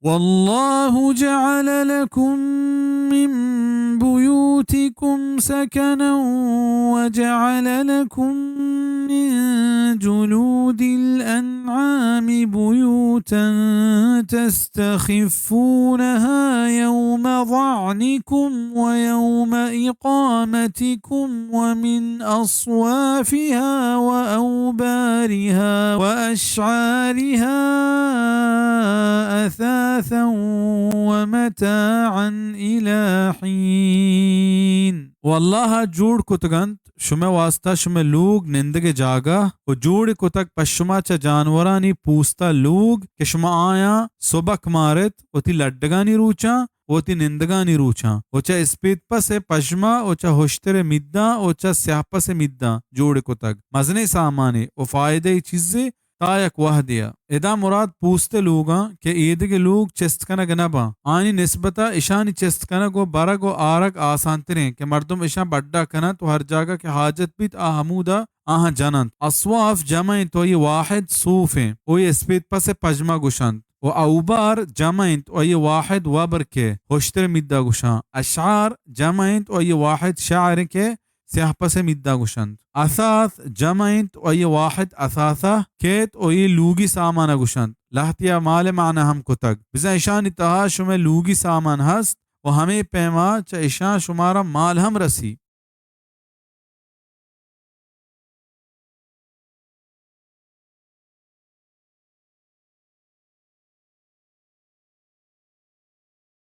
والله جعل لكم من بيوتكم سكنا وجعل لكم من جلود الأنعام بيوتا تستخفونها يوم ظعنكم ويوم إقامتكم ومن أصوافها وأوبارها وأشعارها أثاثا ومتاعا إلى حين. والله جوड़ कुतगंत शुमे वास्ता शुमे लूग निंदगे जागा व जूड़ कुतक पश्चिमा चा जानवरानी पूस्ता लूग के शुमा आया सुबक मारत ओती लड्डगानी रूचा ओती निंदगानी रूचा ओचा इस्पीतपा से पश्चिमा ओचा होश्तरे मिद्दा ओचा स्यापा से मिद्दा जोड़ कुतक मजने सामाने ओ फायदे चीज़े तायक वह दिया इदा मुराद पूछते लोगा के ईद के लोग चेस्टकना गनबा आनी निस्बता ईशानी चेस्टकना को बरग व आरक आसान तिरें के मर्दम ईशा बड्डा कना तो हर जगह के हाजत बीत आहमूदा आहा जनंत अस्वाफ जमा तो ये वाहिद सूफे ओ ये स्पीत पसे पजमा गुशंत و أوبار جمعت أي واحد وبركة هشتر مدة غشان أشعار جمعت أي واحد شعر كه سيح پس مدة غشان أثاث جمعت أي واحد أثاثة كيت أي لوغي سامان غشان لحتيا مال معنى هم كتك بزا إشان اتها شما لوغي سامان هست و همه پیما چا إشان شمارا مال هم رسی